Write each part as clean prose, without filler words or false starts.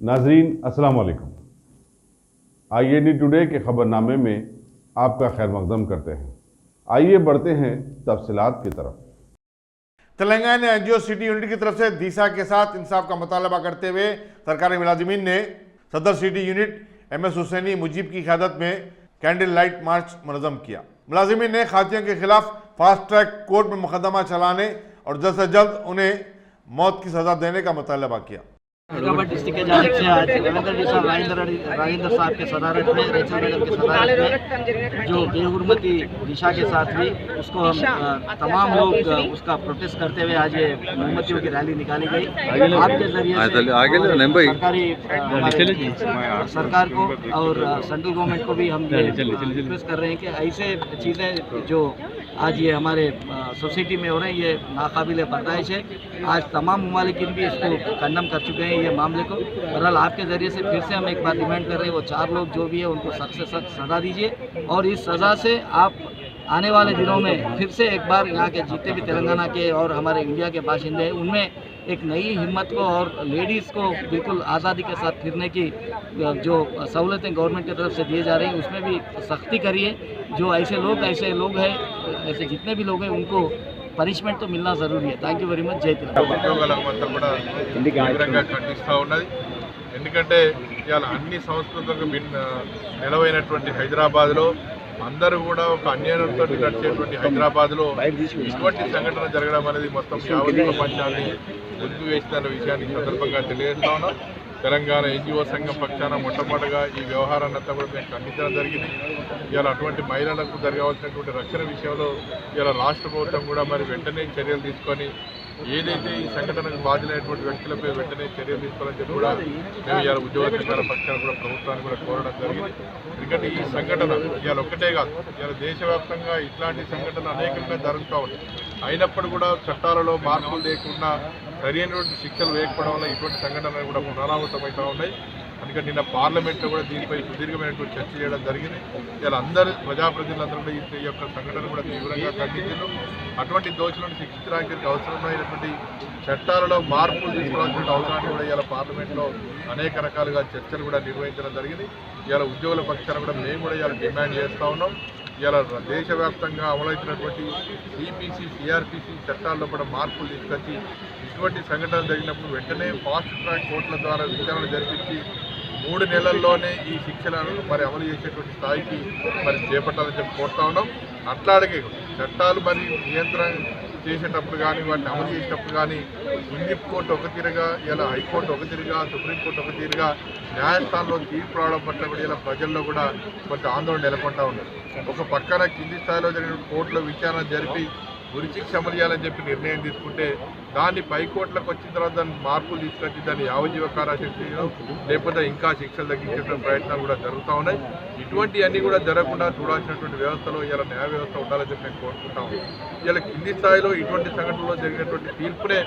नाजरीन अस्सलाम वालेकुम। IAD टुडे के खबरनामे में आपका खैर मकदम करते हैं। आइए बढ़ते हैं तफसीलात की तरफ। तेलंगाना एनजीओ सिटी यूनिट की तरफ से दिशा के साथ इंसाफ का मुतालबा करते हुए सरकारी मुलाजिमीन ने सदर city unit MS Hussaini Mujeeb की क़यादत में कैंडल लाइट मार्च मुनज़्ज़म किया। मुलाजिमीन ने खातियों के खिलाफ फास्ट ट्रैक कोर्ट में मुकदमा चलाने और जल्द से जल्द उन्हें मौत की सजा देने का मुतालबा किया। हैदराबाद डिस्ट्रिक्ट के जानिब से आज रविंद्र जी साहब राजेंद्र साहब के सदारत में रेचल मैडम के सदारत में जो बेहुरमती दिशा के साथ हुई उसको हम तमाम लोग उसका प्रोटेस्ट करते हुए आज ये मोमबत्तियों की रैली निकाली गई। आपके जरिए से सरकार को और सेंट्रल गवर्नमेंट को भी हम रिक्वेस्ट कर रहे हैं कि ऐसे चीज़ें जो आज ये हमारे सोसाइटी में हो रहे हैं ये नाकाबिल बर्दाश्त है। आज तमाम ममालिकिन भी इसको कंडम कर चुके हैं ये मामले को। बहरहाल आपके ज़रिए से फिर से हम एक बार डिमांड कर रहे हैं वो 4 लोग जो भी है उनको सख्त से सख्त सज़ा दीजिए और इस सज़ा से आप आने वाले दिनों में फिर से एक बार यहाँ के जितने भी तेलंगाना के और हमारे इंडिया के बाशिंदे हैं उनमें एक नई हिम्मत को और लेडीज़ को बिल्कुल आज़ादी के साथ फिरने की जो सहूलतें गवर्नमेंट की तरफ से दिए जा रही हैं उसमें भी सख्ती करिए। जो ऐसे लोग हैं ऐसे जितने भी लोग हैं उनको పనిష్మెంట్ మిల్నా జరూరీ है। Thank you very much. జై తెలంగాణ। ఉద్యోగాలంతా కూడా తీవ్రంగా ఖండిస్తూ ఉన్నది। ఎందుకంటే ఇవాళ అన్ని సంస్కృతులకు నిలవైనటువంటి హైదరాబాద్లో అందరూ కూడా ఒక అన్యాయంతో నడిచేటువంటి హైదరాబాద్లో ఇటువంటి సంఘటన జరగడం అనేది మొత్తం యావత్ ప్రపంచాన్ని ఉద్వేషిస్తున్న విషయాన్ని సందర్భంగా తెలియజేస్తా ఉన్నాం। తెలంగాణ NGO సంఘం పక్షాన మొట్టమొదటిగా ఈ వ్యవహారాన్నంతా కూడా మేము ఖండించడం జరిగింది। ఇలా అటువంటి మహిళలకు జరగవలసినటువంటి రక్షణ విషయంలో ఇలా రాష్ట్ర ప్రభుత్వం కూడా మరి వెంటనే చర్యలు తీసుకొని ఏదైతే ఈ సంఘటనకు బాధ్యులైనటువంటి వ్యక్తులపై వెంటనే చర్యలు తీసుకోవాలని చెప్పి కూడా మేము ఇలా ఉద్యోగ సంఘాల పక్షాన కూడా ప్రభుత్వాన్ని కూడా కోరడం జరిగింది। ఎందుకంటే ఈ సంఘటన ఇవాళ ఒక్కటే కాదు, ఇవాళ దేశవ్యాప్తంగా ఇట్లాంటి సంఘటనలు అనేకంగా జరుగుతూ ఉన్నాయి। అయినప్పుడు కూడా చట్టాలలో మార్పులు లేకుండా సరైనటువంటి శిక్షలు వేయకపోవడం వల్ల ఇటువంటి సంఘటనలు కూడా పునరావృతమవుతూ ఉన్నాయి। అందుకని నిన్న పార్లమెంట్లో కూడా దీనిపై సుదీర్ఘమైనటువంటి చర్చ చేయడం జరిగింది। ఇలా అందరూ ప్రజాప్రతినిధులందరూ కూడా ఈ యొక్క సంఘటన కూడా తీవ్రంగా ఖండించారు। అటువంటి దోషులను శిక్షించడానికి అవసరమైనటువంటి చట్టాలలో మార్పులు తీసుకోవాల్సిన అవసరాన్ని కూడా ఇలా పార్లమెంట్లో అనేక రకాలుగా చర్చలు కూడా నిర్వహించడం జరిగింది। ఇలా ఉద్యోగుల పక్షాన కూడా మేము కూడా ఇలా డిమాండ్ చేస్తూ ఉన్నాం। ఇలా దేశవ్యాప్తంగా అమలవుతున్నటువంటి CPC CRPC చట్టాల్లో కూడా మార్పులు తీసుకొచ్చి ఇటువంటి సంఘటనలు జరిగినప్పుడు వెంటనే ఫాస్ట్ ట్రాక్ కోర్టుల ద్వారా విచారణ జరిపించి 3 నెలల్లోనే ఈ శిక్షలను మరి అమలు చేసేటువంటి స్థాయికి మరి చేపట్టాలని చెప్పి కోరుతా ఉన్నాం। అట్లాగే చట్టాలు మరి నియంత్రణ చేసేటప్పుడు కానీ వాటిని అమలు చేసేటప్పుడు కానీ సుప్రీం కోర్టు ఒక తీరుగా ఇలా హైకోర్టు ఒక తీరుగా సుప్రీంకోర్టు ఒక తీరుగా న్యాయస్థానంలో తీర్పు రావడం పట్ల కూడా ఇలా ప్రజల్లో కూడా కొంత ఆందోళన నెలకొంటా ఉన్నారు। ఒక పక్కన కింది స్థాయిలో జరిగిన కోర్టులో విచారణ జరిపి ఉరిశిక్ష అమలు చేయాలని చెప్పి నిర్ణయం తీసుకుంటే దాన్ని పైకోట్లకు వచ్చిన తర్వాత దాన్ని మార్పులు తీసుకొచ్చి దాన్ని యావజ్జీవ కారాశిక్ష చేయడం లేకపోతే ఇంకా శిక్షలు తగ్గించడం ప్రయత్నాలు కూడా జరుగుతూ ఉన్నాయి। ఇటువంటివన్నీ కూడా జరగకుండా చూడాల్సినటువంటి వ్యవస్థలో ఇలా న్యాయ వ్యవస్థ ఉండాలని చెప్పి నేను కోరుకుంటాము। ఇలా కింది స్థాయిలో ఇటువంటి సంఘటనలో జరిగినటువంటి తీర్పునే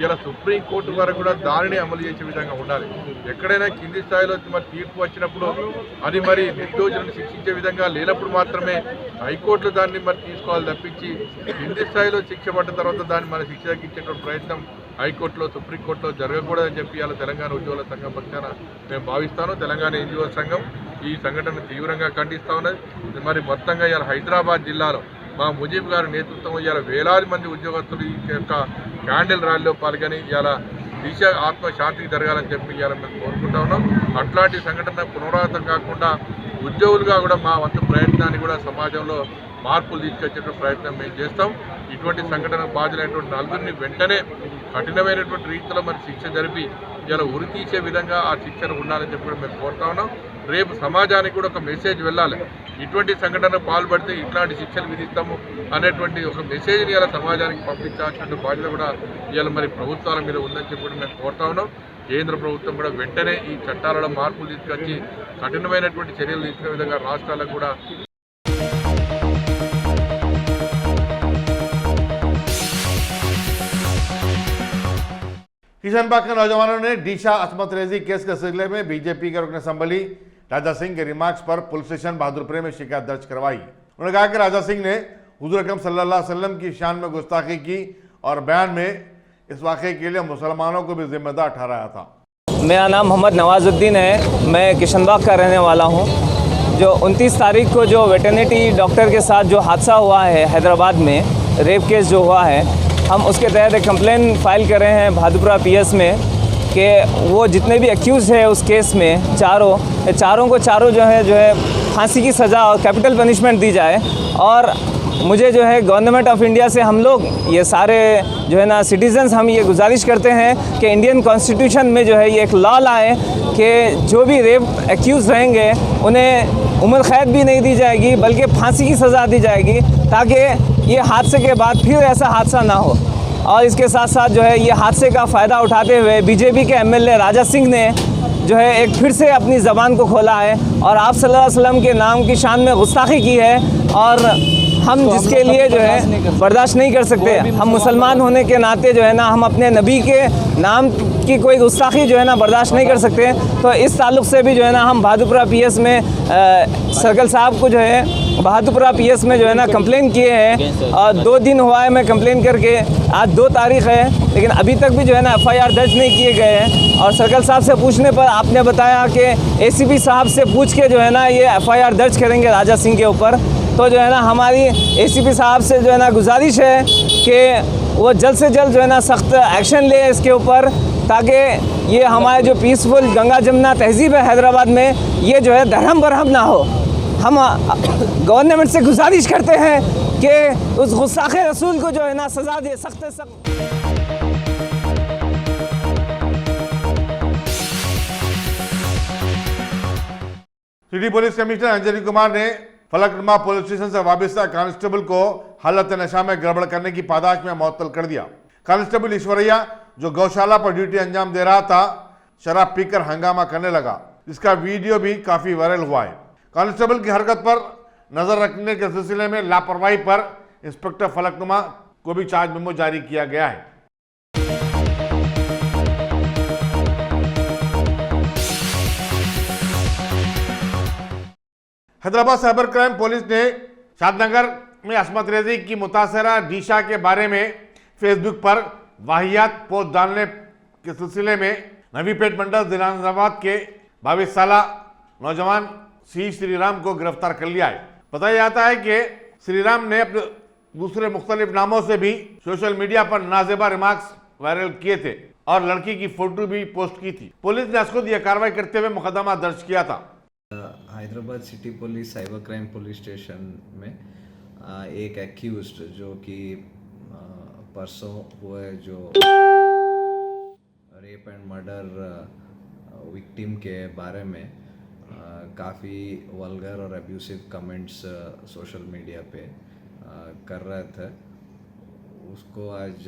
ఇలా సుప్రీంకోర్టు వరకు కూడా దానిని అమలు చేసే విధంగా ఉండాలి। ఎక్కడైనా కింది స్థాయిలో మరి తీర్పు వచ్చినప్పుడు అది మరి నిర్దోషులను శిక్షించే విధంగా లేనప్పుడు మాత్రమే హైకోర్టులు దాన్ని మరి తీసుకోవాలి తప్పించి కింది స్థాయిలో శిక్ష పడ్డ తర్వాత దాన్ని మన శిక్ష తగ్గించేటువంటి ప్రయత్నం హైకోర్టులో సుప్రీంకోర్టులో జరగకూడదని చెప్పి ఇలా తెలంగాణ ఉద్యోగుల సంఘం పక్షాన మేము భావిస్తాను। తెలంగాణ NGO సంఘం ఈ సంఘటన తీవ్రంగా ఖండిస్తూ ఉన్నది। మరి మొత్తంగా ఇలా హైదరాబాద్ జిల్లాలో మా ముజీబ్ గారి నేతృత్వం ఇలా వేలాది మంది ఉద్యోగస్తులు ఈ యొక్క క్యాండిల్ ర్యాలీలో పాల్గొని ఇలా దిశ ఆత్మశాంతికి జరగాలని చెప్పి ఇలా మేము కోరుకుంటా ఉన్నాం। అట్లాంటి సంఘటన పునరావృతం కాకుండా ఉద్యోగులుగా కూడా మా వంతు ప్రయత్నాన్ని కూడా సమాజంలో మార్పులు తీసుకొచ్చేటువంటి ప్రయత్నం మేము చేస్తాం। ఇటువంటి సంఘటనకు బాధ్యులైనటువంటి నలుగురిని వెంటనే కఠినమైనటువంటి రీతిలో మరి శిక్ష జరిపి ఇలా ఉరి తీసే విధంగా ఆ శిక్షను ఉండాలని చెప్పి కూడా మేము కోరుతా ఉన్నాం। రేపు సమాజానికి కూడా ఒక మెసేజ్ వెళ్ళాలి, ఇటువంటి సంఘటనకు పాల్పడితే ఇట్లాంటి శిక్షలు విధిస్తాము అనేటువంటి ఒక మెసేజ్ని ఇలా సమాజానికి పంపించాల్సిన బాధ్యత కూడా ఇలా మరి ప్రభుత్వాల మీద ఉందని చెప్పి కూడా మేము కోరుతా ఉన్నాం। కేంద్ర ప్రభుత్వం కూడా వెంటనే ఈ చట్టాలలో మార్పులు తీసుకొచ్చి కఠినమైనటువంటి చర్యలు తీసుకునే విధంగా రాష్ట్రాలకు కూడా किशन पाक के नौजवानों ने डीशा असमत रेजी केस के सिलसिले में बीजेपी के रुकन असम्बली राजा सिंह के रिमार्क्स पर पुलिस स्टेशन बहादुरपुर में शिकायत दर्ज करवाई। उन्होंने कहा कि राजा सिंह ने हुजूर अकरम सल्लल्लाहु अलैहि वसल्लम की शान में गुस्ताखी की और बयान में इस वाक़े के लिए मुसलमानों को भी जिम्मेदार ठहराया था। मेरा नाम मोहम्मद नवाजुद्दीन है। मैं किशनबाग का रहने वाला हूँ। जो 29 तारीख को जो वेटरनिटी डॉक्टर के साथ जो हादसा हुआ है हैदराबाद में, रेप केस जो हुआ है, हम उसके तहत एक कंप्लेन फ़ाइल कर रहे हैं भादुपुरा पीएस में कि वो जितने भी एक्यूज़ है उस केस में चारों को जो है फांसी की सज़ा और कैपिटल पनिशमेंट दी जाए। और मुझे जो है गवर्नमेंट ऑफ इंडिया से हम लोग ये सारे जो है ना सिटीजन्स हम ये गुजारिश करते हैं कि इंडियन कॉन्स्टिट्यूशन में जो है ये एक लॉ लाए कि जो भी रेप एक्यूज़ रहेंगे उन्हें उम्र कैद भी नहीं दी जाएगी बल्कि फांसी की सज़ा दी जाएगी, ताकि ये हादसे के बाद फिर ऐसा हादसा ना हो। और इसके साथ साथ जो है ये हादसे का फ़ायदा उठाते हुए बीजेपी के एमएलए राजा सिंह ने जो है एक फिर से अपनी ज़बान को खोला है और आप सल्लल्लाहु अलैहि वसल्लम के नाम की शान में गुस्ताखी की है। और हम जिसके लिए जो है बर्दाश्त नहीं कर सकते, हम मुसलमान होने के नाते जो है ना हम अपने नबी के नाम की कोई गुस्ताखी जो है ना बर्दाश्त नहीं कर सकते। तो इस ताल्लुक़ से भी जो है ना हम भादुपुरा पीएस में सर्कल साहब को जो है भादुपुरा पीएस में जो है ना कंप्लेन किए हैं। और 2 दिन हुआ है मैं कंप्लेन करके, आज 2 तारीख है, लेकिन अभी तक भी जो है ना एफआईआर दर्ज नहीं किए गए हैं। और सर्कल साहब से पूछने पर आपने बताया कि एसीपी साहब से पूछ के जो है ना ये एफआईआर दर्ज करेंगे राजा सिंह के ऊपर। तो जो है ना हमारी एसीपी साहब से जो है ना गुजारिश है कि वो जल्द से जल्द जो है ना सख्त एक्शन ले इसके ऊपर, ताकि ये हमारे जो पीसफुल गंगा जमुना तहज़ीब है हैदराबाद में, ये जो है दरहम बरहम ना हो। हम गवर्नमेंट से गुजारिश करते हैं कि उस गुस्ताखे रसूल को जो है ना सज़ा दे, सख्त से सख्त। City police commissioner Anjani Kumar ने फलकनुमा पुलिस स्टेशन से वाबस्ता कांस्टेबल को हालत नशा में गड़बड़ करने की पादाश में मुअत्तल कर दिया। कांस्टेबल ईश्वरैया जो गौशाला पर ड्यूटी अंजाम दे रहा था, शराब पीकर हंगामा करने लगा, जिसका वीडियो भी काफी वायरल हुआ है। कांस्टेबल की हरकत पर नजर रखने के सिलसिले में लापरवाही पर इंस्पेक्टर फलकनुमा को भी चार्ज मेमो जारी किया गया है। हैदराबाद साइबर क्राइम पुलिस ने शादनगर में असमत रेजी की मुतासरा डीशा के बारे में फेसबुक पर वाहियात पोस्ट डालने के सिलसिले में नवीपेट मंडल जिलाबाद के 22 साल नौजवान सी श्रीराम को गिरफ्तार कर लिया है। बताया जाता है कि श्रीराम ने अपने दूसरे मुख्तलिफ नामों से भी सोशल मीडिया पर नाजेबा रिमार्क्स वायरल किए थे और लड़की की फोटो भी पोस्ट की थी। पुलिस ने खुद यह कार्रवाई करते हुए मुकदमा दर्ज किया था। Hyderabad city police cyber crime police station में एक एक्यूज्ड जो कि परसों हुए जो रेप एंड मर्डर विक्टिम के बारे में काफ़ी वल्गर और अब्यूसिव कमेंट्स सोशल मीडिया पे कर रहे थे, उसको आज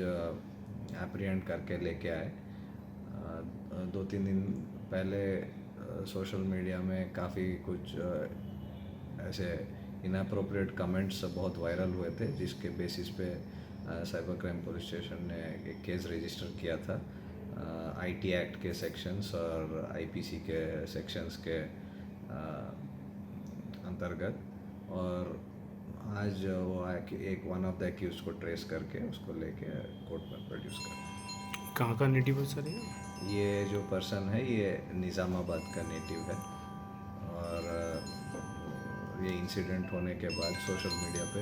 एप्रीहेंड करके लेके आए। 2-3 दिन पहले सोशल मीडिया में काफ़ी कुछ ऐसे इनअप्रोप्रिएट कमेंट्स बहुत वायरल हुए थे, जिसके बेसिस पे साइबर क्राइम पुलिस स्टेशन ने एक केस रजिस्टर किया था आईटी एक्ट के सेक्शंस और आईपीसी के सेक्शंस के अंतर्गत। और आज वो एक वन ऑफ द एक्यूज को ट्रेस करके उसको लेके कोर्ट में प्रोड्यूस कर। कहाँ का नेटिव है सर ये जो पर्सन है ये निज़ामाबाद का नेटिव है और ये इंसिडेंट होने के बाद सोशल मीडिया पे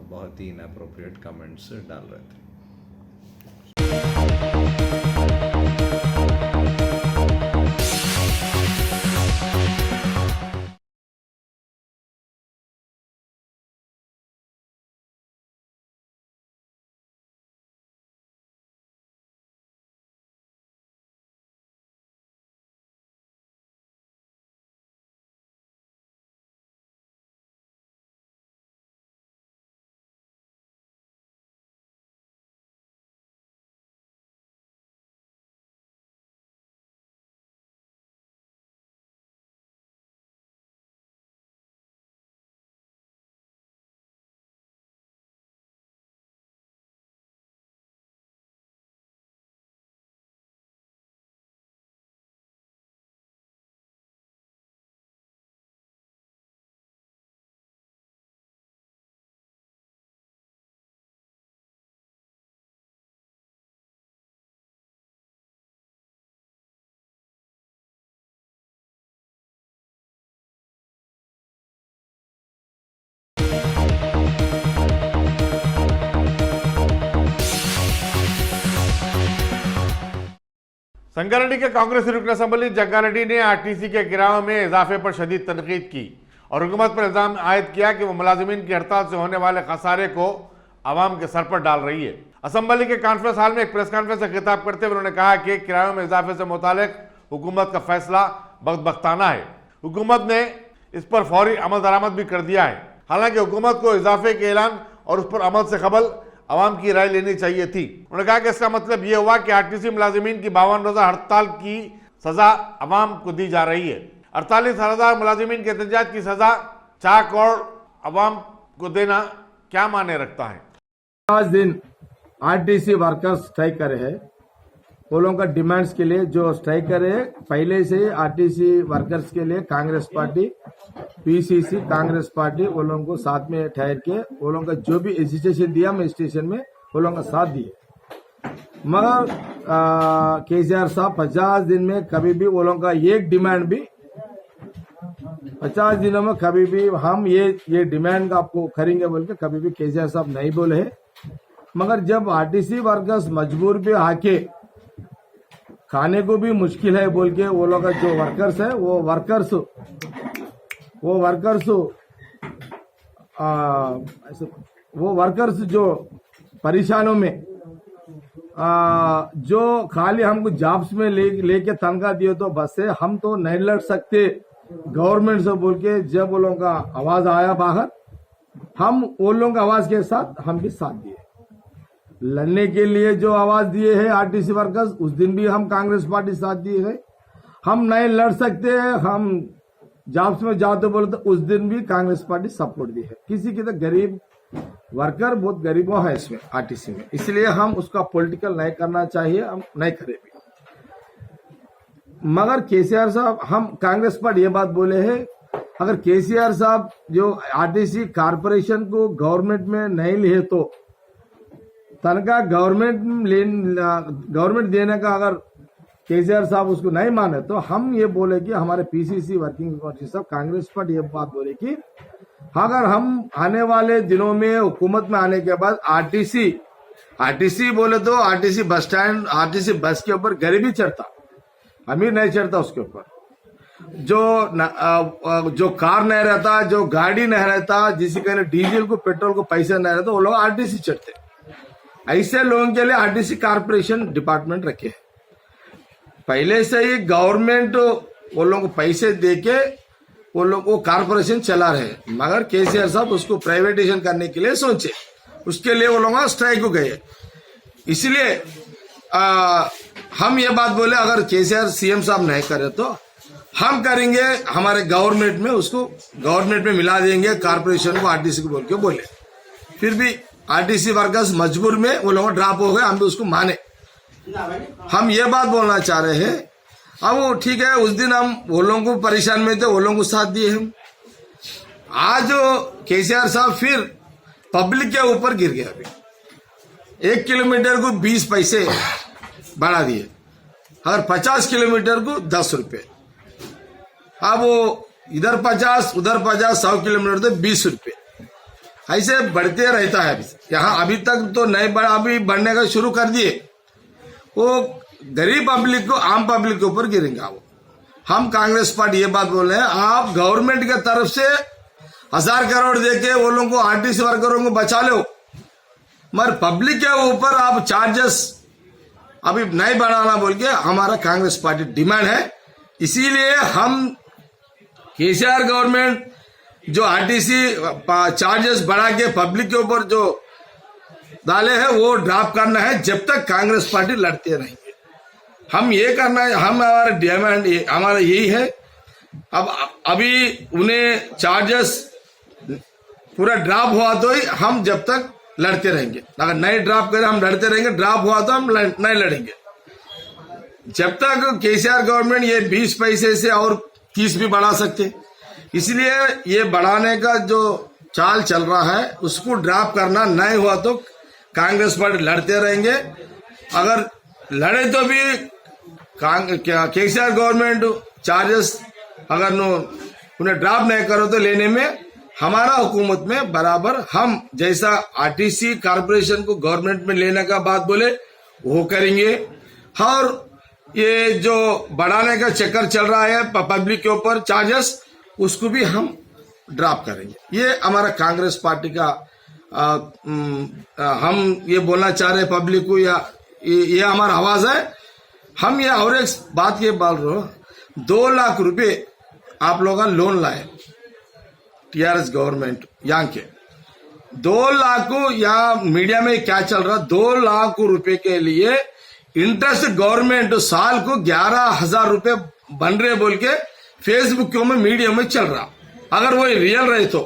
बहुत ही इनअप्रोप्रिएट कमेंट्स डाल रहे थे। संगारेड्डी के कांग्रेस रुकन असम्बली जग्गारेड्डी ने आरटीसी के किरायों में इजाफे पर शदीद तनकीद की और हुकूमत पर इल्जाम आयद किया कि वो मुलाजिमीन की हड़ताल से होने वाले खसारे को आवाम के सर पर डाल रही है। असम्बली के कॉन्फ्रेंस हॉल में एक प्रेस कॉन्फ्रेंस से खिताब करते हुए उन्होंने कहा कि किरायों में इजाफे से मुतालिक हुकूमत का फैसला बख्ताना है। हुकूमत ने इस पर फौरी अमल दरामद भी कर दिया है। हालांकि हुकूमत को इजाफे के ऐलान और उस पर अमल से कबल आवाम की राय लेनी चाहिए थी। उन्होंने कहा कि इसका मतलब यह हुआ कि आरटीसी मुलाजिमीन की 52 रोजा हड़ताल की सजा आवाम को दी जा रही है। 48,000 मुलाजिमीन के एहतजाज की सजा 4 करोड़ आवाम को देना क्या माने रखता है। 5 दिन आरटीसी वर्कर्स स्ट्राइक करे हैं। वो लोगों का डिमांड्स के लिए जो स्ट्राइक करे है, पहले से आरटीसी वर्कर्स के लिए Congress party, PCC, Congress party वो लोगों को साथ में ठहर के वो लोगों का जो भी एजिटेशन दिया मैं स्टेशन में वो लोगों का साथ दिए। मगर केसीआर साहब 50 दिन में कभी भी वो लोगों का एक डिमांड भी 50 दिनों में कभी भी हम ये डिमांड आपको करेंगे बोल के कभी भी केसीआर साहब नहीं बोले है। मगर जब आरटीसी वर्कर्स मजबूर भी आके खाने को भी मुश्किल है बोल के वो लोग का जो वर्कर्स है वो वर्कर्स जो परेशानों में जो खाली हमको जॉब्स में लेके तनख्वाह दिए तो बस से हम तो नहीं लड़ सकते गवर्नमेंट से बोल के जब वो लोगों का आवाज आया बाहर, हम वो लोगों का आवाज के साथ हम भी साथ दिए। लड़ने के लिए जो आवाज दिए है आरटीसी वर्कर्स, उस दिन भी हम कांग्रेस पार्टी साथ दिए है। हम नहीं लड़ सकते, हम जॉब्स में जाओ तो बोले तो उस दिन भी कांग्रेस पार्टी सपोर्ट दी है। किसी की तो गरीब वर्कर बहुत गरीबों है इसमें आरटीसी में, इसलिए हम उसका पॉलिटिकल नहीं करना चाहिए, हम नहीं करे भी। मगर केसीआर साहब, हम कांग्रेस पार्टी ये बात बोले है, अगर केसीआर साहब जो आरटीसी कारपोरेशन को गवर्नमेंट में नहीं लिए तो तनख्वाह गवर्नमेंट देने का अगर केसीआर साहब उसको नहीं माने तो हम ये बोले कि हमारे पीसीसी वर्किंग कमेटी साहब कांग्रेस पार्टी ये बात बोले कि अगर हम आने वाले दिनों में हुकूमत में आने के बाद आरटीसी बोले तो RTC bus stand, RTC bus के ऊपर गरीब ही चढ़ता, अमीर नहीं चढ़ता उसके ऊपर। जो कार नहीं रहता, जो गाड़ी नहीं रहता, जिसके लिए डीजल को पेट्रोल को पैसे नहीं रहता, वो लोग आरटीसी चढ़ते। ऐसे लोगों के लिए आरटीसी कारपोरेशन डिपार्टमेंट रखे हैं। पहले से ही गवर्नमेंट वो लोगों को पैसे देके वो लोग वो कारपोरेशन चला रहे, मगर केसीआर साहब उसको प्राइवेटाइजेशन करने के लिए सोचे, उसके लिए वो लोग स्ट्राइक को गए। इसलिए हम ये बात बोले अगर केसीआर सीएम साहब नहीं करे तो हम करेंगे, हमारे गवर्नमेंट में उसको गवर्नमेंट में मिला देंगे कारपोरेशन को, आरटीसी को बोल के बोले। फिर भी आरटीसी वर्कर्स मजबूर में वो लोग ड्रॉप हो गए, हम भी उसको माने। हम ये बात बोलना चाह रहे हैं, अब वो ठीक है, उस दिन हम वो लोगों को परेशान में थे, वो लोगों को साथ दिए हम। आज केसीआर साहब फिर पब्लिक के ऊपर गिर गया। अभी 1 किलोमीटर को 20 पैसे बढ़ा दिए, अगर 50 किलोमीटर को 10 रुपए। अब वो इधर 50 उधर 50, 100 किलोमीटर तो 20 रुपए, ऐसे बढ़ते रहता है। यहाँ अभी तक तो नहीं बढ़ा, अभी बढ़ने का शुरू कर दिए। वो गरीब पब्लिक को, आम पब्लिक के ऊपर गिरेंगे। वो हम कांग्रेस पार्टी ये बात बोल रहे हैं, आप गवर्नमेंट के तरफ से 1000 करोड़ देके वो लोगों को, आरटीसी वर्करों को बचा लो, मगर पब्लिक के ऊपर आप चार्जेस अभी नहीं बढ़ाना बोल के हमारा कांग्रेस पार्टी डिमांड है। इसीलिए हम केसीआर गवर्नमेंट जो आरटीसी चार्जेस बढ़ा के पब्लिक के ऊपर जो डाले हैं वो ड्रॉप करना है, जब तक कांग्रेस पार्टी लड़ते रहेंगे। हम ये करना है, हम हमारा डिमांड हमारा यही है। अब अभी उन्हें चार्जेस पूरा ड्रॉप हुआ तो ही हम जब तक लड़ते रहेंगे, अगर नहीं ड्रॉप करें हम लड़ते रहेंगे, ड्रॉप हुआ तो हम नहीं लड़ेंगे। जब तक केसीआर गवर्नमेंट ये 20 पैसे से और 30 भी बढ़ा सकते, इसलिए ये बढ़ाने का जो चाल चल रहा है उसको ड्रॉप करना नहीं हुआ तो कांग्रेस पार्टी लड़ते रहेंगे। अगर लड़े तो भी केसीआर गवर्नमेंट चार्जेस अगर उन्हें ड्रॉप नहीं करो तो लेने में हमारा हुकूमत में बराबर, हम जैसा आरटीसी कारपोरेशन को गवर्नमेंट में लेने का बात बोले वो करेंगे। और ये जो बढ़ाने का चक्कर चल रहा है पब्लिक के ऊपर चार्जेस, उसको भी हम ड्रॉप करेंगे। ये हमारा कांग्रेस पार्टी का हम ये बोलना चाह रहे पब्लिक को, या ये हमारा आवाज है। हम ये और एक बात ये बोल रहे हो, 2 लाख रुपए आप लोग लोन लाए टीआरएस गवर्नमेंट यहाँ के, 2 लाख को, या मीडिया में क्या चल रहा, 2 लाख रुपए के लिए इंटरेस्ट गवर्नमेंट साल को 11,000 रुपए बन रहे बोल के फेसबुक में मीडिया में चल रहा। अगर वो रियल रहे तो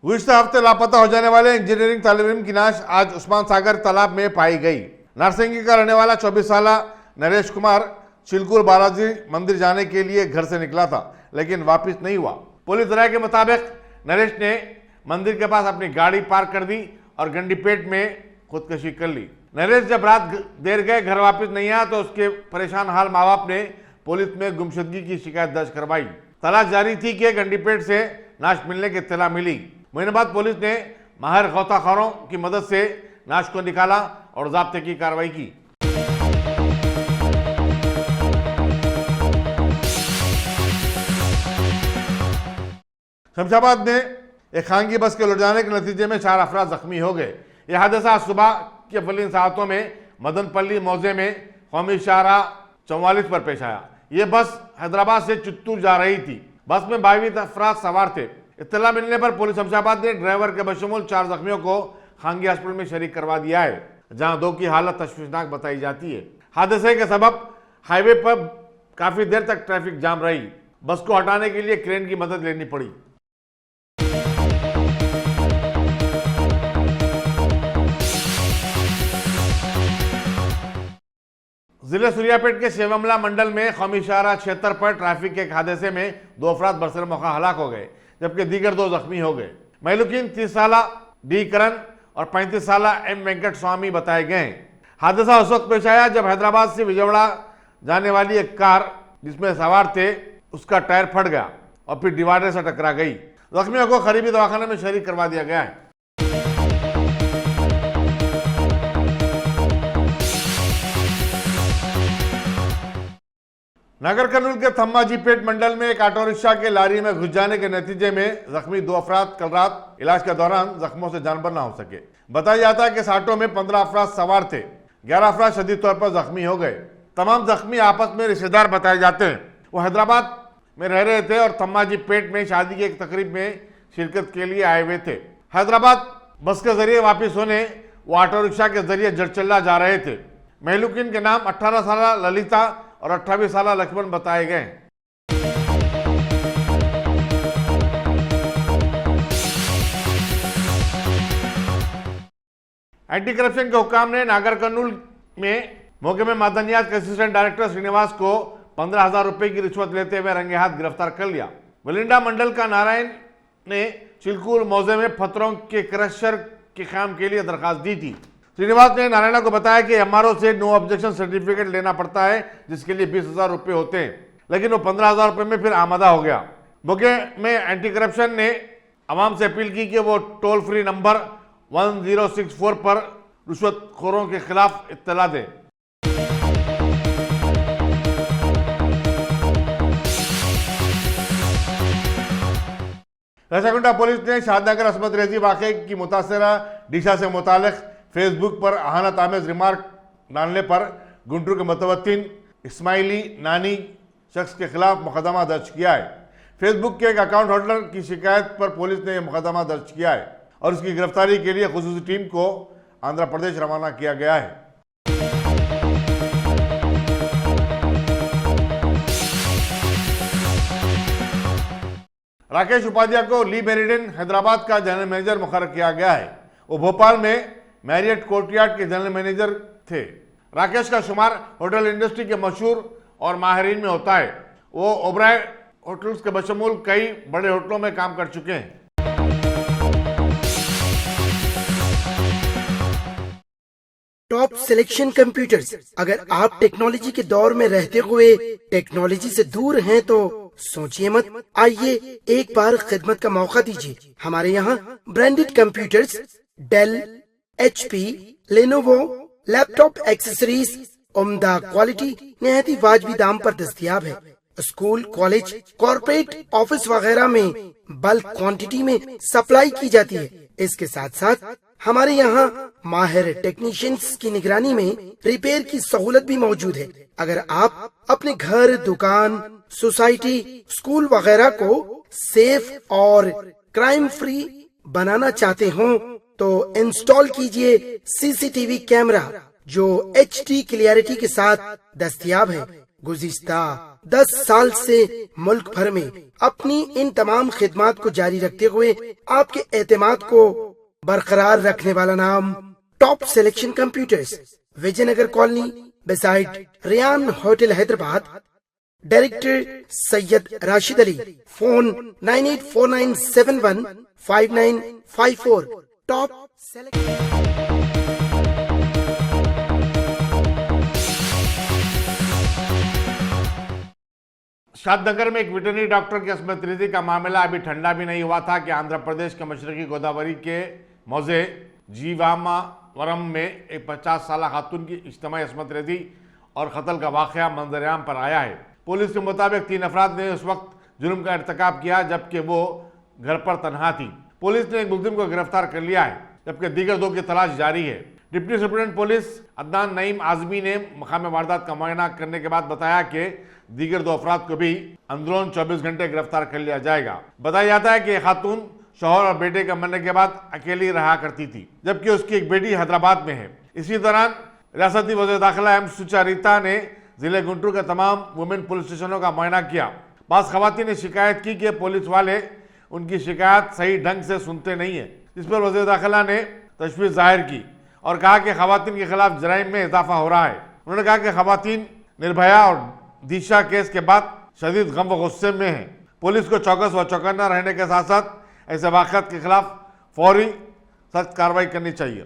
गुज़िश्ता हफ्ते लापता हो जाने वाले इंजीनियरिंग तालिब इल्म की लाश आज उस्मान सागर तालाब में पाई गई। नारसिंगी का रहने वाला 24 साल नरेश कुमार चिलकुर बालाजी मंदिर जाने के लिए घर से निकला था, लेकिन वापस नहीं हुआ। पुलिस राय के मुताबिक नरेश ने मंदिर के पास अपनी गाड़ी पार्क कर दी और गंडीपेट में खुदकशी कर ली। नरेश जब रात देर गए घर वापस नहीं आया तो उसके परेशान हाल माँ बाप ने पुलिस में गुमशुदगी की शिकायत दर्ज करवाई। तलाश जारी थी कि गंडीपेट से लाश मिलने की इत्तला मिली। महीने बाद पुलिस ने माहिर गौताखोरों की मदद से लाश को निकाला और ज़ाब्ते की कार्रवाई की। शमशाबाद में एक खानगी बस के लुट जाने के नतीजे में 4 अफराद जख्मी हो गए। यह हादसा सुबह की अव्वलीन सातों में मदनपल्ली मौजे में कौमी शाहराह 44 पर पेश आया। यह बस हैदराबाद से चित्तूर जा रही थी। बस में 22 अफराद सवार थे। इत्तला मिलने पर पुलिस शमशाबाद ने ड्राइवर के बशमूल 4 जख्मियों को खानगी अस्पताल में शरीक करवा दिया है, जहां 2 की हालत तशवीशनाक बताई जाती है। हादसे के सबब हाईवे पर काफी देर तक ट्रैफिक जाम रही। बस को हटाने के लिए क्रेन की मदद लेनी पड़ी। जिले सुरियापेट के शेवमला मंडल में कौमी शाहराह 76 पर ट्रैफिक के एक हादसे में 2 अफराद बरसर मौका हलाक हो गए, जबकि दीगर 2 जख्मी हो गए। महलूकीन 30 साल डी करण और 35 साल एम वेंकट स्वामी बताए गए। हादसा उस वक्त पेश आया जब हैदराबाद से विजयवाड़ा जाने वाली एक कार जिसमें सवार थे उसका टायर फट गया और फिर डिवाइडर से टकरा गई। जख्मियों को करीबी दवाखाने में शरीक करवा दिया गया है। नगर कर्नूल के थम्माजीपेट मंडल में एक ऑटो रिक्शा के लारी में घुस जाने के नतीजे में जख्मी 2 अफराद कल रात इलाज के दौरान जख्मों से जान बचाना हो सके। बताया जाता है कि इस ऑटो में 15 अफराद सवार थे। 11 अफराद शदीद तौर पर जख्मी हो गए। तमाम जख्मी आपस में रिश्तेदार बताए जाते हैं। वो हैदराबाद में रह रहे थे और थम्माजीपेट में शादी की एक तकरीब में शिरकत के लिए आए हुए थे। हैदराबाद बस के जरिए वापिस होने वो ऑटो रिक्शा के जरिए जड़चल्ला जा रहे थे। महलूकीन के नाम 18 साल ललिता और 28 साल लक्ष्मण बताए गए। एंटी करप्शन के हुक्काम ने नागर कर्नूल में मौके में मादनियात के असिस्टेंट डायरेक्टर श्रीनिवास को 15,000 रुपए की रिश्वत लेते हुए रंगे हाथ गिरफ्तार कर लिया। वलिंडा मंडल का नारायण ने चिलकुर मौजे में पत्थरों के क्रशर के काम के लिए दरखास्त दी थी। श्रीनिवास ने नारायणा को बताया कि एमआरओ से नो ऑब्जेक्शन सर्टिफिकेट लेना पड़ता है, जिसके लिए 20,000 रुपये होते हैं, लेकिन वो 15,000 रुपये में फिर आमादा हो गया। मौके में एंटी करप्शन ने आवाम से अपील की कि वो टोल फ्री नंबर 1064 पर रिश्वतखोरों के खिलाफ इत्तला दें। रसाकुंडा पुलिस ने शादनगर असमत रेजी वाक़े की मुतासरा दिशा से मुतालिक फेसबुक पर अहानत आमेज रिमार्क डालने पर गुंटूर के मुतवत्तिन इस्माइली नानी शख्स के खिलाफ मुकदमा दर्ज किया है। फेसबुक के एक अकाउंट होल्डर की शिकायत पर पुलिस ने यह मुकदमा दर्ज किया है और उसकी गिरफ्तारी के लिए खुसूसी टीम को आंध्र प्रदेश रवाना किया गया है। राकेश उपाध्याय को ली मेरिडियन हैदराबाद का जनरल मैनेजर मुकर्रर किया गया है। वो भोपाल में मैरियट कोर्टयार्ड के जनरल मैनेजर थे। राकेश का शुमार होटल इंडस्ट्री के मशहूर और माहिरीन में होता है। वो ओबराय होटल्स के बशमूल कई बड़े होटलों में काम कर चुके हैं। Top selection computers. अगर आप टेक्नोलॉजी के दौर में रहते हुए टेक्नोलॉजी से दूर हैं तो सोचिए मत, आइए एक बार खिदमत का मौका दीजिए। हमारे यहाँ branded computers, Dell, HP, Lenovo, laptop accessories उम्दा क्वालिटी निहायती वाजबी दाम पर दस्तयाब है। स्कूल, कॉलेज, कॉर्पोरेट, ऑफिस वगैरह में बल्क क्वांटिटी में सप्लाई की जाती है। इसके साथ साथ हमारे यहाँ माहिर टेक्नीशियंस की निगरानी में रिपेयर की सहूलत भी मौजूद है। अगर आप अपने घर, दुकान, सोसाइटी, स्कूल वगैरह को सेफ और क्राइम फ्री बनाना चाहते हो तो इंस्टॉल कीजिए CCTV कैमरा जो HD क्लियरिटी के साथ दस्तयाब है। गुज़िश्ता 10 साल से मुल्क भर में अपनी इन तमाम खिदमात को जारी रखते हुए आपके एतमाद को बरकरार रखने वाला नाम top selection computers, Vijayanagar colony, beside Riyan hotel, Hyderabad. Director Syed Rashid Ali. Phone 9849715954। Top selection. Shadnagar में एक वेटरनरी डॉक्टर की अस्मत रेज़ी का मामला अभी ठंडा भी नहीं हुआ था कि आंध्र प्रदेश के मशरकी गोदावरी के मौजे जीवामावरम में एक 50 साल खातून की इज्तिमाई अस्मत रेज़ी और कत्ल का वाक़या मंजरेआम पर आया है। पुलिस के मुताबिक 3 अफराद ने उस वक्त जुर्म का इर्तिकाब किया जबकि वो घर पर तनहा थी। पुलिस ने एक मुलजिम को गिरफ्तार कर लिया है जबकि दीगर 2 की तलाश जारी है। Deputy superintendent police Adnan Naeem Azmi ने मकाम वारदात का मुआयना करने के बाद बताया कि दीगर 2 अफराद को भी अंदरून 24 घंटे गिरफ्तार कर लिया जाएगा। बताया जाता है कि यह खातून शौहर और बेटे के मरने के बाद अकेली रहा करती थी जबकि उसकी एक बेटी हैदराबाद में है। इसी दौरान रियासती वज़ीर दाखिला एम सुचारिता ने जिले गुंटूर के तमाम वुमेन पुलिस स्टेशनों का मुआयना किया। बास खवातीन ने शिकायत की कि पुलिस वाले उनकी शिकायत सही ढंग से सुनते नहीं है, जिस पर वज़ीर दाखिला ने तशवीश जाहिर की और कहा कि खवातीन के खिलाफ जराइम में इजाफा हो रहा है। उन्होंने कहा कि खवातीन निर्भया और दिशा केस के बाद शदीद गम व गुस्से में हैं। पुलिस को चौकस व चौकन्ना रहने के साथ साथ ऐसे वाक़यात के खिलाफ फौरी सख्त कार्रवाई करनी चाहिए।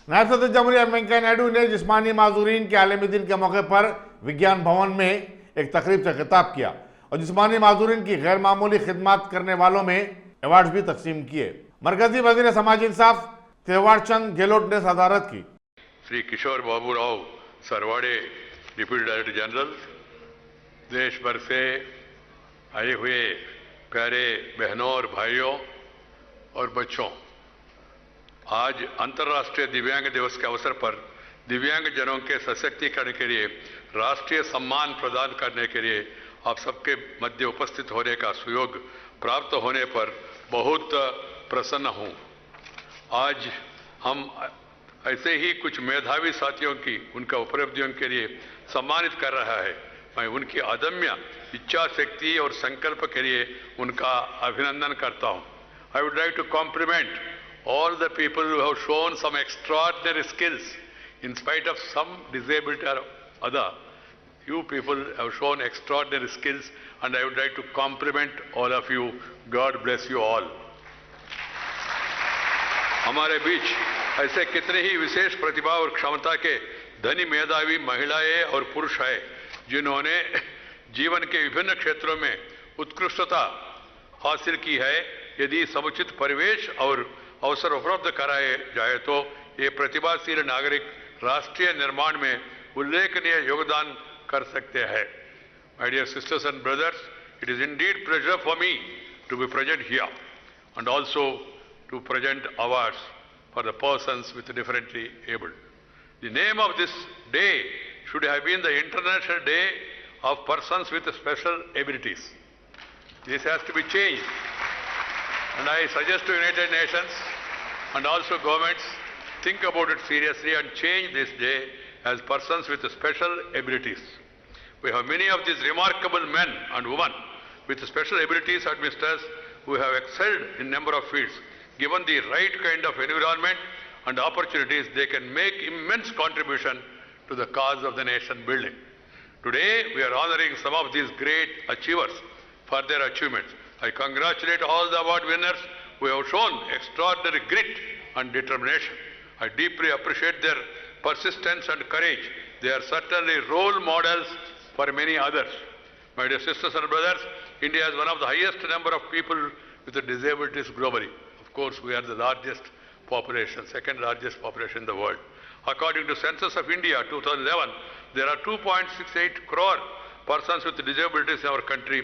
नायब सदर जमहूरिया वेंकैया नायडू ने जिस्मानी माजूरीन के आलमी दिन के मौके पर विज्ञान भवन में एक तकरीब से खिताब किया और जिस्मानी माजूरीन की गैर मामूली खिदमत करने वालों में अवार्ड भी तकसीम किए। मरकजी वजीर समाजी इंसाफ तेवाड़ चंद गहलोत ने सदारत की। श्री किशोर Babu Rao सरवाड़े deputy director general, देश भर से आए हुए प्यारे बहनों और भाइयों और बच्चों, आज अंतर्राष्ट्रीय दिव्यांग दिवस के अवसर पर दिव्यांग जनों के सशक्तिकरण के लिए राष्ट्रीय सम्मान प्रदान करने के लिए आप सबके मध्य उपस्थित होने का सुयोग प्राप्त होने पर बहुत प्रसन्न हूं। आज हम ऐसे ही कुछ मेधावी साथियों की उनका उपलब्धियों के लिए सम्मानित कर रहा है। मैं उनकी अदम्य इच्छा शक्ति और संकल्प के लिए उनका अभिनंदन करता हूं। I would like to compliment all the people who have shown some extraordinary skills in spite of some disability or other. You people have shown extraordinary skills and I would like to compliment all of you. God bless you all. हमारे बीच ऐसे कितने ही विशेष प्रतिभा और क्षमता के धनी मेधावी महिलाएं और पुरुष हैं जिन्होंने जीवन के विभिन्न क्षेत्रों में उत्कृष्टता हासिल की है। यदि समुचित परिवेश और अवसर उपलब्ध कराए जाए तो ये प्रतिभाशील नागरिक राष्ट्रीय निर्माण में उल्लेखनीय योगदान कर सकते हैं। My dear sisters and brothers, it is indeed pleasure for me to be present here and also to present awards for the persons with differently abled. The name of this day should have been the International Day of Persons with Special Abilities. This has to be changed. And I suggest to United Nations and also governments think about it seriously and change this day as persons with special abilities. We have many of these remarkable men and women with special abilities amidst us who have excelled in number of fields. Given the right kind of environment and opportunities, they can make immense contribution to the cause of the nation building. Today, we are honoring some of these great achievers for their achievements. I congratulate all the award winners who have shown extraordinary grit and determination. I deeply appreciate their persistence and courage. They are certainly role models for many others. My dear sisters and brothers, India has one of the highest number of people with disabilities globally. Of course, we are the largest population, second largest population in the world. According to Census of India 2011, there are 2.68 crore persons with disabilities in our country.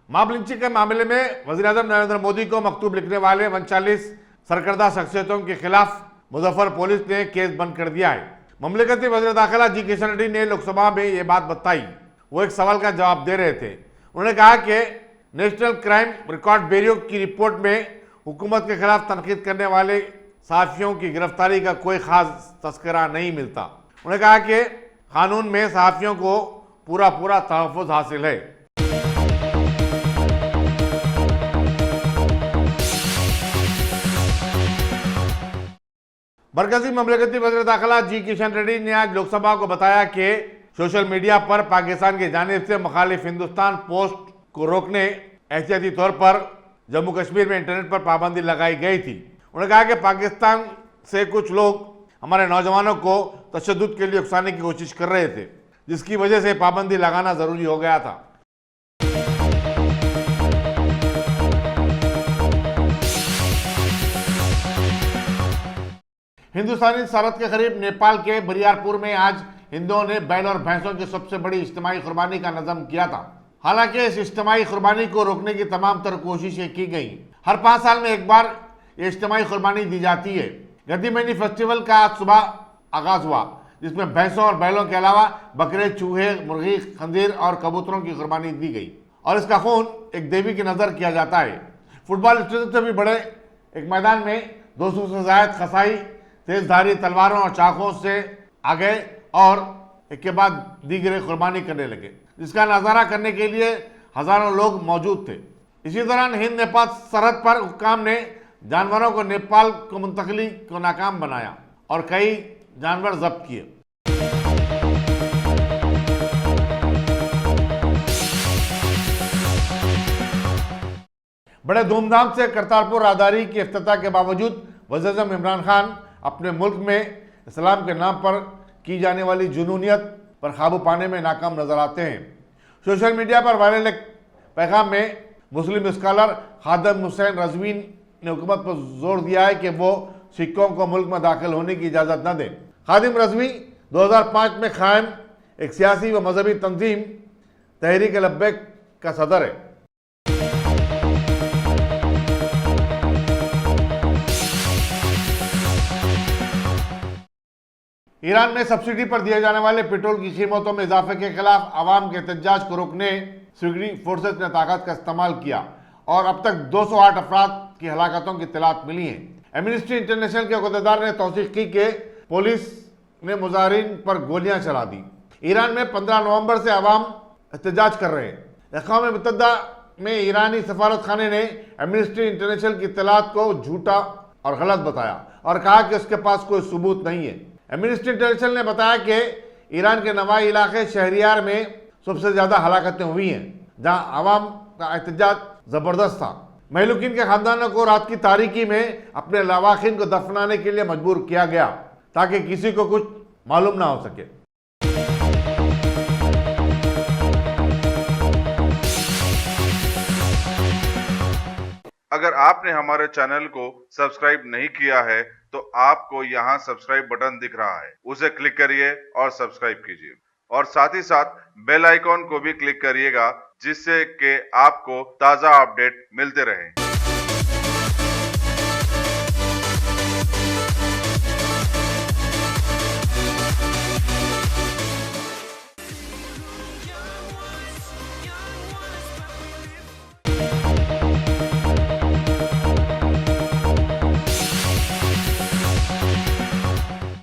Mob lynching के मामले में वज़ीर-ए-आज़म नरेंद्र मोदी को मकतूब लिखने वाले 39 सरकर्दा शख्सियतों के खिलाफ Muzaffar police ने केस बंद कर दिया है। ममलिकती वज़ीर दाखिला जी किशन रेड्डी ने लोकसभा में ये बात बताई। वो एक सवाल का जवाब दे रहे थे। उन्होंने कहा कि नेशनल क्राइम रिकॉर्ड ब्यूरो की रिपोर्ट में हुकूमत के खिलाफ तनकीद करने वाले सहाफ़ियों की गिरफ्तारी का कोई खास तस्करा नहीं मिलता। उन्होंने कहा कि कानून में सहाफ़ियों को पूरा तहफ़्फ़ुज़ हासिल है। मरकजी ममलिकती वज़ीर दाखिला जी किशन रेड्डी ने आज लोकसभा को बताया कि सोशल मीडिया पर पाकिस्तान की जानिब से मुखालिफ हिंदुस्तान पोस्ट को रोकने एहतियाती तौर पर जम्मू कश्मीर में इंटरनेट पर पाबंदी लगाई गई थी। उन्होंने कहा कि पाकिस्तान से कुछ लोग हमारे नौजवानों को तशद्दुद के लिए उकसाने की कोशिश कर रहे थे, जिसकी वजह से पाबंदी लगाना ज़रूरी हो गया था। हिंदुस्तानी सरहद के करीब नेपाल के बरियारपुर में आज हिंदुओं ने बैल और भैंसों की सबसे बड़ी इज्तिमाई कुर्बानी का नज़म किया था। हालांकि इस इज्तिमाई कुर्बानी को रोकने की तमाम तरह कोशिशें की गई। हर 5 साल में एक बार ये इज्तिमाई कुर्बानी दी जाती है। गद्दीमैनी फेस्टिवल का आज सुबह आगाज हुआ, जिसमें भैंसों और बैलों के अलावा बकरे, चूहे, मुर्गी, खंजीर और कबूतरों की कुर्बानी दी गई और इसका खून एक देवी की नज़र किया जाता है। फुटबॉल स्टेडियम से भी बड़े एक मैदान में 200 से ज़ायद कसाई तेजधारी तलवारों और चाकों से आ गए और एक के बाद दीगरे कुर्बानी करने लगे, जिसका नज़ारा करने के लिए हजारों लोग मौजूद थे। इसी दौरान हिंद नेपाल सरहद पर हुक्काम ने जानवरों को नेपाल को मुंतकली को नाकाम बनाया और कई जानवर जब्त किए। बड़े धूमधाम से करतारपुर राहदारी की इफ्तिताह के बावजूद वज़ीर-ए-आज़म इमरान खान अपने मुल्क में इस्लाम के नाम पर की जाने वाली जुनूनियत पर काबू पाने में नाकाम नजर आते हैं। सोशल मीडिया पर वायरल एक पैगाम में मुस्लिम स्कॉलर खादिम हुसैन रजवी ने हुकूमत पर जोर दिया है कि वो सिखों को मुल्क में दाखिल होने की इजाज़त न दें। खादिम रजवी 2005 में कायम एक सियासी व मजहबी तंजीम तहरीक लब्बैक का सदर है। ईरान में सब्सिडी पर दिए जाने वाले पेट्रोल की कीमतों में इजाफे के खिलाफ आवाम के एहतजाज को रोकने सिक्योरिटी फोर्सेस ने ताकत का इस्तेमाल किया और अब तक 208 अफराद की हलाकतों की इत्तलात मिली है। एमनेस्टी इंटरनेशनल के अहदेदार ने तौसीक की कि पुलिस ने मुजाहिरीन पर गोलियां चला दी। ईरान में 15 नवंबर से आवाम एहतजाज कर रहे हैं। अक़वाम मुत्तहिदा में ईरानी सफारत खाने ने एमनेस्टी इंटरनेशनल की इत्तलात को झूठा और गलत बताया और कहा कि उसके पास कोई सबूत नहीं है। एमनेस्टी इंटरनेशनल ने बताया कि ईरान के नवाई इलाके शहरियार में सबसे ज़्यादा हलाकतें हुई हैं, जहां आवाम का एहतजाज ज़बरदस्त था। महलूकीन के ख़ानदानों को रात की तारीकी में अपने लवाखिन को दफनाने के लिए मजबूर किया गया ताकि किसी को कुछ मालूम ना हो सके। अगर आपने हमारे चैनल को सब्सक्राइब नहीं किया है तो आपको यहाँ सब्सक्राइब बटन दिख रहा है, उसे क्लिक करिए और सब्सक्राइब कीजिए और साथ ही साथ बेल आइकॉन को भी क्लिक करिएगा, जिससे कि आपको ताज़ा अपडेट मिलते रहें।